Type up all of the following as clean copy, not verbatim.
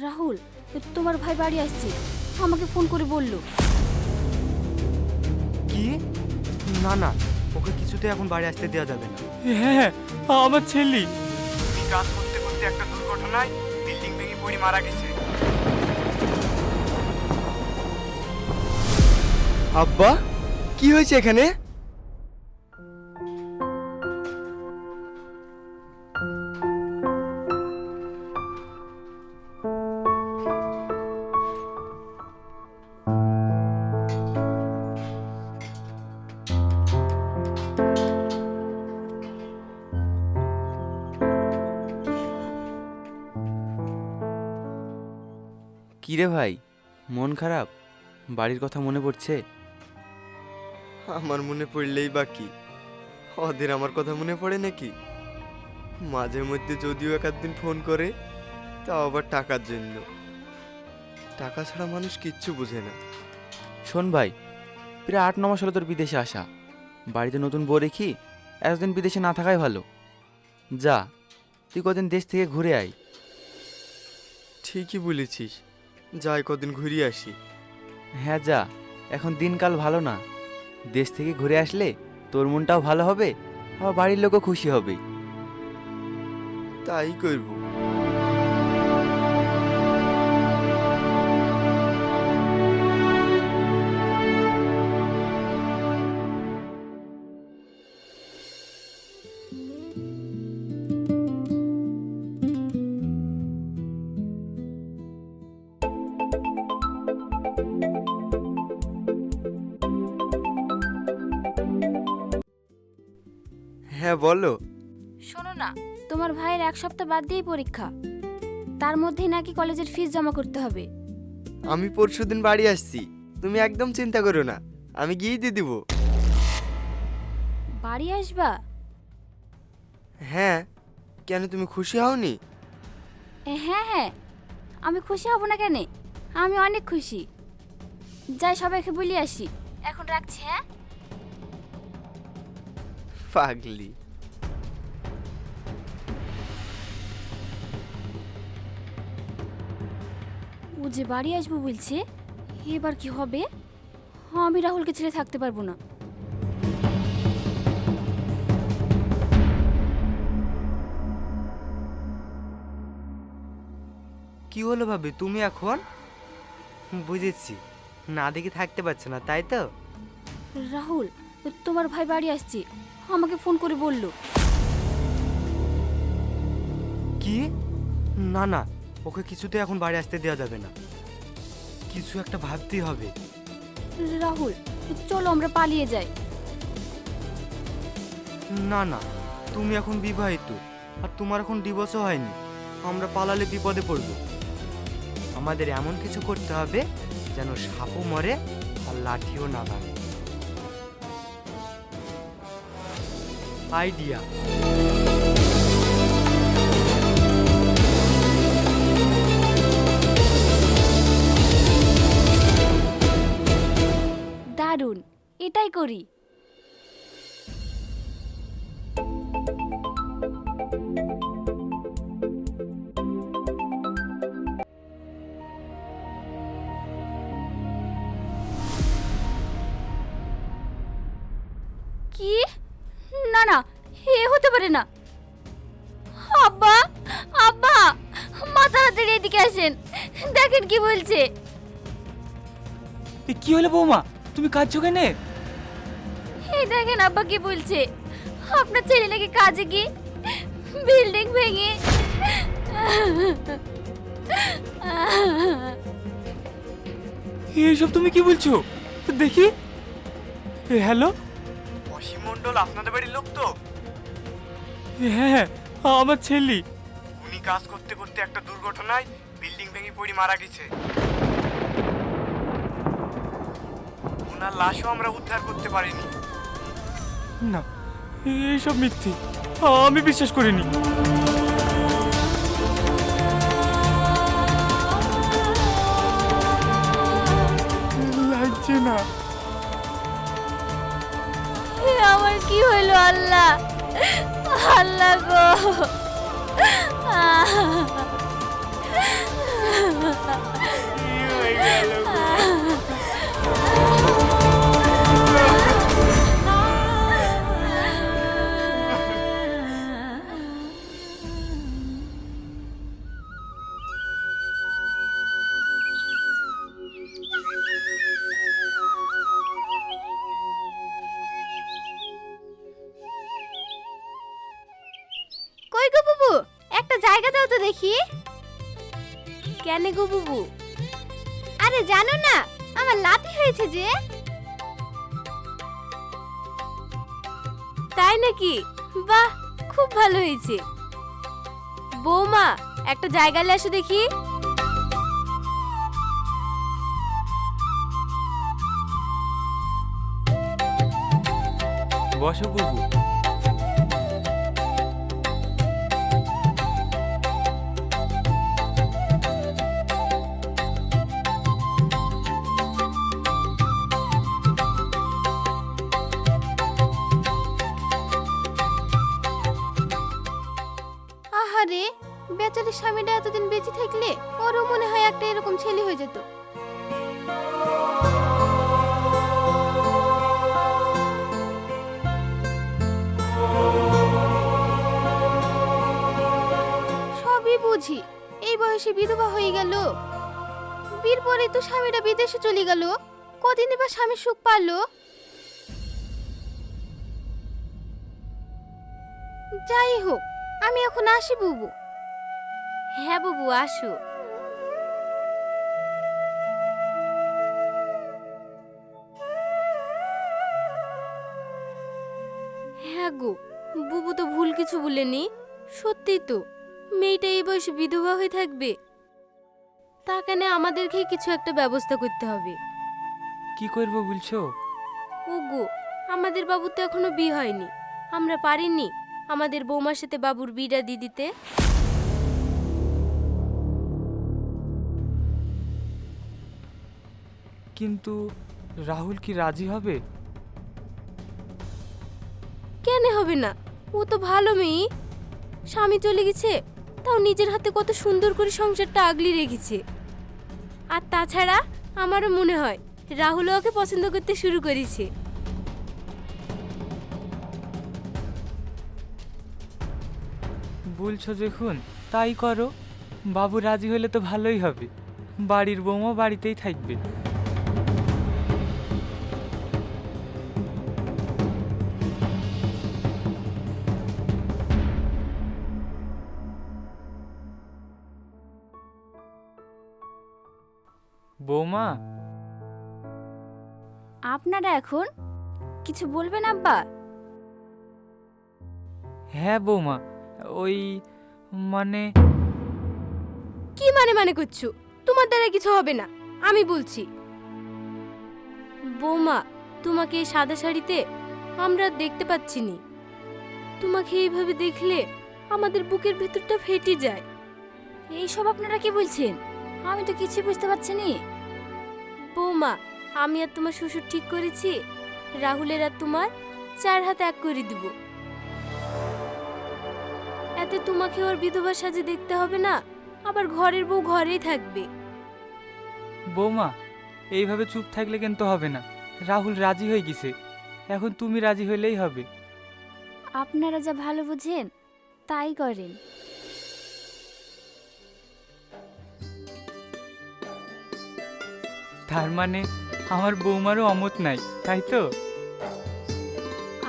রাহুল, তোমার ভাই বাড়ি আসছে, আমাকে ফোন করে বলল। কি? না না, ওকে কিছুতে এখন বাড়ি আসতে দেওয়া যাবে না। হ্যাঁ, আমার ছেলে। উনি কাজ করতে করতে একটা দুর্ঘটনায় বিল্ডিং ভেঙে পড়ে মারা গেছে। আব্বা, কি হয়েছে এখানে? কি রে ভাই, মন খারাপ? বাড়ির কথা মনে পড়ছে? আমার মনে পড়লেই বাকি, ওদের আমার কথা মনে পড়ে নাকি? মাঝে মধ্যে যদিও এক দিন ফোন করে, তাও আবার টাকার জন্য। টাকা ছাড়া মানুষ কিচ্ছু বোঝে না। শোন ভাই, প্রায় 8-9 মাস হলো তোর বিদেশে আসা। বাড়িতে নতুন বউ রেখি এতদিন বিদেশে না থাকাই ভালো। যা, তুই কদিন দেশ থেকে ঘুরে আয়। ঠিকই বলেছিস, যাই কদিন ঘুরিয়ে আসি। হ্যাঁ যা, এখন দিনকাল ভালো না। দেশ থেকে ঘুরে আসলে তোর মনটাও ভালো হবে, আবার বাড়ির লোকও খুশি হবে। তাই করব। হ্যাঁ বলো। শোনো না, তোমার ভাইয়ের 1 সপ্তাহ বাদ দিয়েই পরীক্ষা, তার মধ্যেই নাকি কলেজের ফিস জমা করতে হবে। আমি পরশুদিন বাড়ি আসছি, তুমি একদম চিন্তা করো না, আমি গিয়েই দিয়ে দিব। বাড়ি আসবা? হ্যাঁ, কেন তুমি খুশি হওনি? হ্যাঁ হ্যাঁ, আমি খুশি হব না কেন? আমি অনেক খুশি। যাই, সবাইকে বলি আসি। এখন রাখছি, হ্যাঁ? পাগলি। ও যে বাড়ি আসবো বলছে, এবার কি হবে? আমি রাহুলকে ছেড়ে থাকতে পারবো না। কি হলো ভাবি, তুমি এখন? বুঝেছি, না দেখে থাকতে পারছো না, তাই তো? রাহুল, তোমার ভাই বাড়ি আসছে, আমাকে ফোন করে বলল। কি? না না, ওকে কিছুতে এখন বাড়ি আসতে দেওয়া যাবে না। কিছু একটা ভাবতেই হবে। রাহুল, চলো আমরা পালিয়ে যাই। না না, তুমি এখন বিবাহিত, আর তোমার এখন ডিভোর্সও হয়নি। আমরা পালালে বিপদে পড়ব। আমাদের এমন কিছু করতে হবে যেন সাপও মরে আর লাঠিও না ভাঙে। আইডিয়া। দারুণ, এটাই করি। কি? না না, এ হতে পারে না। আব্বা, আব্বা, মা তাড়াতাড়ি এদিকে আসেন, দেখেন কি বলছে। কি হলো বৌমা, তুমি কাঁদছো কেন? এই দেখেন আব্বা কি বলছে, আপনার ছেলে নাকি কাজে গিয়ে বিল্ডিং ভেঙে। এইসব তুমি কি বলছো? দেখি। হ্যালো। অসীম মণ্ডল আপনাদের বাড়ির লোক তো? হ্যাঁ, আমার ছেলে। উনি কাজ করতে করতে একটা দুর্ঘটনায় বিল্ডিং ভেঙে পড়ে মারা গেছে। ওনার লাশও আমরা উদ্ধার করতে পারিনি। না, এইসব মিথ্যে, আমি বিশ্বাস করিনি। লাগছে না। আমার কি হইলো আল্লাহ, আল্লাহ গো। দেখি। কেন গো বুবু? আরে জানো না, আমার লাতি হয়েছে যে। তাই নাকি? বাহ, খুব ভালো হয়েছে। বৌমা, একটা জায়গায় এসো দেখি। বসো বুবু। আহারে, বেচারি স্বামীটা এতদিন বেঁচে থাকলে ওরও মনে হয় একটা এরকম ছেলে হয়ে যেত। সবই বুঝি, এই বয়সে বিধবা হয়ে গেল। বিয়ের পরে তো স্বামীটা বিদেশে চলে গেল, কদিন এবার স্বামী সুখ পারলো। যাই হোক, আমি এখন আসি বুবু। হ্যাঁ বুবু, আসো। হ্যাঁ গো, বুবু তো ভুল কিছু বলেনি। সত্যি তো, মেয়েটা এই বয়সে বিধবা হয়ে থাকবে। তা কেন আমাদেরকে কিছু একটা ব্যবস্থা করতে হবে। কি করবো বলছো? ওগো, আমাদের বাবুর তো এখনো বিয়ে হয়নি। আমরা পারিনি আমাদের বৌমার সাথে বাবুর বিয়েটা দিয়ে দিতে। কিন্তু রাহুল কি রাজি হবে? কেন হবে না? ও তো ভালো মেয়ে। স্বামী চলে গেছে, তাও নিজের হাতে কত সুন্দর করে সংসারটা আগলি রেখেছে। আর তাছাড়া আমারও মনে হয় রাহুল ওকে পছন্দ করতে শুরু করেছে। বলছো যখন তাই করো। বাবু রাজি হলে তো ভালোই হবে, বাড়ির বৌমা বাড়িতেই থাকবে। বৌমা, আপনারা এখন কিছু বলবেন আব্বা? হ্যাঁ বৌমা, ওই মানে কি মানে করছো? তোমার দ্বারা কিছু হবে না, আমি বলছি। বৌমা, তোমাকে এই সাদা শাড়িতে আমরা আর দেখতে পাচ্ছি নি। তোমাকে এইভাবে দেখলে আমাদের বুকের ভেতরটা ফেটে যায়। এইসব আপনারা কি বলছেন? আমি তো কিছু বুঝতে পারছি নি। বৌমা, আমি আর তোমার শ্বশুর ঠিক করেছি রাহুলের আর তোমার 4 হাতে এক করে দিব। এতে তোমাকে ওর বিধবা সাজে দেখতে হবে না, আবার ঘরের বউ ঘরেই থাকবে। বৌমা, এইভাবে চুপ থাকলে কিন্তু হবে না। রাহুল রাজি হয়ে গেছে, এখন তুমি রাজি হইলেই হবে। আপনারা যা ভালো বুঝেন তাই করেন। তার মানে আমার বৌমারও অমত নাই, তাই তো?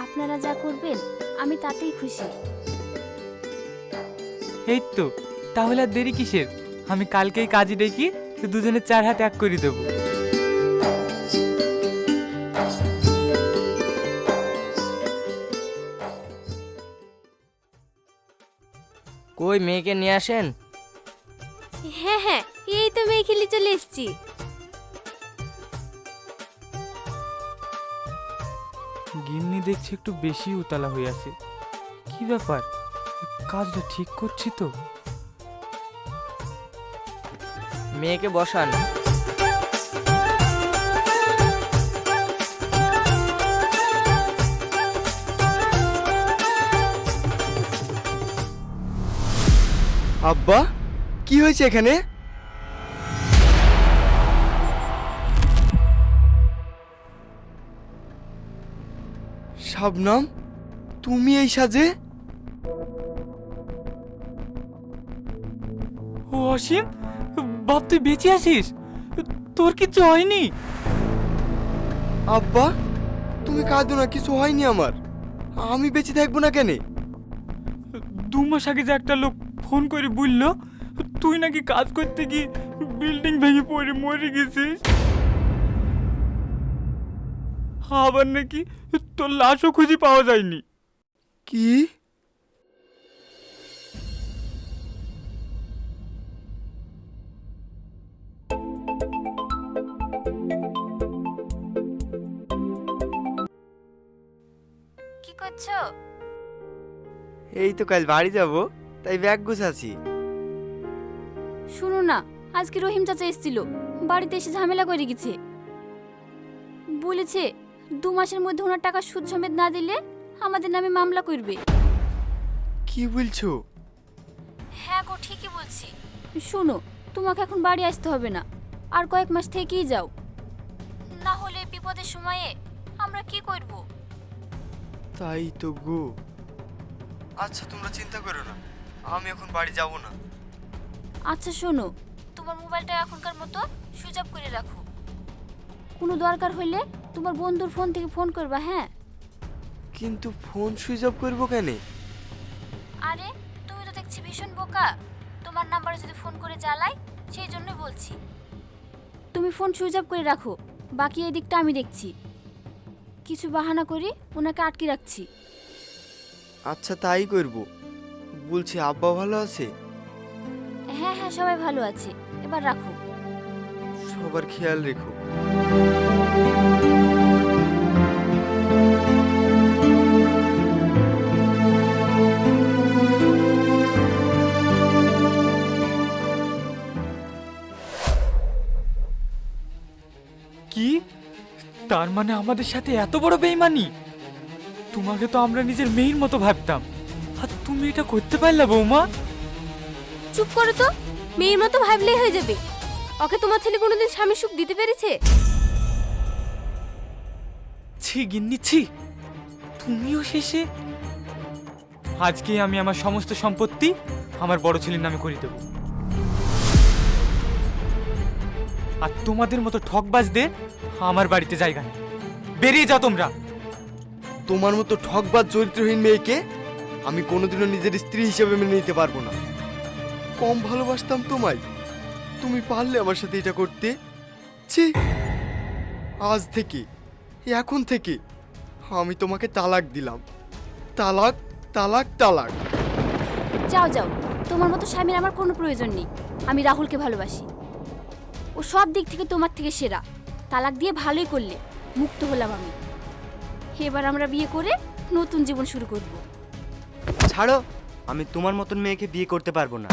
আপনারা যা করবেন আমি তাতেই খুশি। এই তো, তাহলে আর দেরি কিসের? আমি কালকেই কাজে ডেকে দুজনে 4 হাত এক করে দেবো। কই মেয়েকে নিয়ে আসেন। হ্যাঁ, এই তো মেয়ে খেলি চলে এসেছি। গিন্নি দেখছি একটু বেশি উতলা হয়ে আছে। কি ব্যাপার, কাজটা ঠিক করছি তো? মেয়েকে বসান। আব্বা, কি হয়েছে এখানে? শাবনাম, তুমি এই সাজে? ও অসীম, বাপ তুই বেঁচে আছিস? তোর কিছু হয়নি? আব্বা, তুমি কাঁদো না, কিছু হয়নি আমার। আমি বেঁচে থাকবো না কেন? 2 মাস আগে যে একটা লোক ফোন করে বললো তুই নাকি কাজ করতে গিয়ে বিল্ডিং ভেঙে পড়ে মরে গেছিস, আবার নাকি তোর লাশও খুঁজে পাওয়া যায়নি। কি? কি করছো? এই তো কাল বাড়ি যাব, তাই ব্যাগ গুছাচ্ছি। শুনো না, আজকে রহিম চাচা এসেছিল, বাড়িতে এসে ঝামেলা করে গেছে। বলেছে 2 মাসের মধ্যে ওনার টাকা সুদ সমেত না দিলে আমাদের নামে মামলা করবে। কি বলছো? হ্যাঁ গো, ঠিকই বলছি। শোনো, তোমাকে এখন বাড়ি আসতে হবে না, আর কয়েক মাস থেকেই যাও, না হলে বিপদের সময়ে আমরা কি করব? তাই তো গো। আচ্ছা তোমরা চিন্তা করো না, আমি এখন বাড়ি যাব না। আচ্ছা শোনো, তোমার মোবাইলটা এখনকার মতো সুইচ অফ করে রাখো। কোনো দরকার হলে তোমার বন্ধুর ফোন থেকে ফোন করবা, হ্যাঁ? কিন্তু ফোন সুইচ অফ করবো কেন? আরে তুমি তো দেখছি ভীষণ বোকা, তোমার নাম্বারে যদি ফোন করে জ্বালাই সেই জন্যই বলছি। তুমি ফোন সুইচ অফ করে রাখো, বাকি এই দিকটা আমি দেখছি। কিছু বাহানা করি ওনাকে আটকে রাখছি। আচ্ছা তাই করব। বলছি আব্বা ভালো আছে? হ্যাঁ হ্যাঁ, সবাই ভালো আছে, এবার রাখো। সবার খেয়াল রেখো। কি? তার মানে আমাদের সাথে এত বড় বেইমানি? তোমাকে তো আমরা নিজের মেয়ের মতো ভাবতাম, আর তুমি এটা করতে পারলা বৌমা? চুপ করো তো, মেয়ের মতো ভাবলেই হয়ে যাবে। ওকে তোমার ছেলে কোনোদিন স্বামীর সুখ দিতে পেরেছে? ছি গিন্নি ছি, তুমিও শেষে। আজকে আমি আমার সমস্ত সম্পত্তি আমার বড় ছেলের নামে করে দেব, আর তোমাদের মতো ঠকবাজদের আমার বাড়িতে জায়গা নেই। বেরিয়ে যাও তোমরা। তোমার মতো ঠকবাজ চরিত্রহীন মেয়েকে আমি কোনোদিনও নিজের স্ত্রী হিসেবে মেনে নিতে পারবো না। কম ভালোবাসতাম তোমায়, তুমি পারলে আমার সাথে এটা করতে? ছি! আজ থেকে, এখন থেকে আমি তোমাকে তালাক দিলাম। তালাক, তালাক, তালাক। যাও যাও, তোমার মতো স্বামীর আমার কোনো প্রয়োজন নেই। আমি রাহুলকে ভালোবাসি, ও সব দিক থেকে তোমার থেকে সেরা। তালাক দিয়ে ভালোই করলে, মুক্ত হলাম আমি। এবার আমরা বিয়ে করে নতুন জীবন শুরু করব। ছাড়ো, আমি তোমার মতন মেয়েকে বিয়ে করতে পারবো না।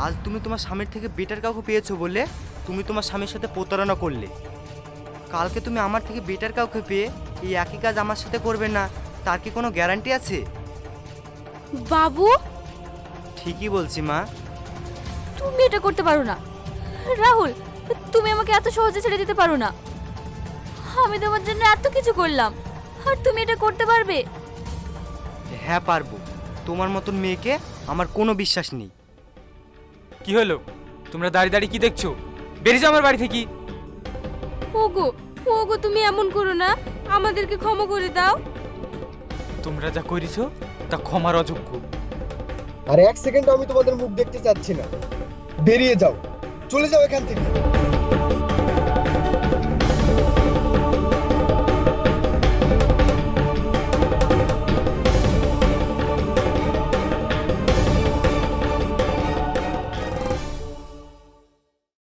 আজ তুমি তোমার স্বামীর থেকে বেটার কাউকে পেয়েছো বলে তুমি তোমার স্বামীর সাথে প্রতারণা করলে। কালকে তুমি আমার থেকে বেটার কাউকে পেয়ে এই একই কাজ আমার সাথে করবে না, তার কি কোনো গ্যারান্টি আছে? বাবু, ঠিকই বলছি মা। তুমি এটা করতে পারো না। রাহুল, তুমি আমাকে এত সহজে ছেড়ে দিতে পারো না। আমি তোমার জন্য এত কিছু করলাম, আর তুমি এটা করতে পারবে? হ্যাঁ পারবো। তোমার মতন মেয়েকে আমার কোনো বিশ্বাস নেই। কি হলো? তোমরা দাঁড়িয়ে দাঁড়িয়ে কি দেখছো? বেরিয়ে যাও আমার বাড়ি থেকে। ওগো ওগো, তুমি এমন করো না, আমাদেরকে ক্ষমা করে দাও। তোমরা যা করেছো তা ক্ষমার অযোগ্য। আর 1 সেকেন্ড আমি তোমাদের মুখ দেখতে চাচ্ছি না। বেরিয়ে যাও, চলে যাও এখান থেকে।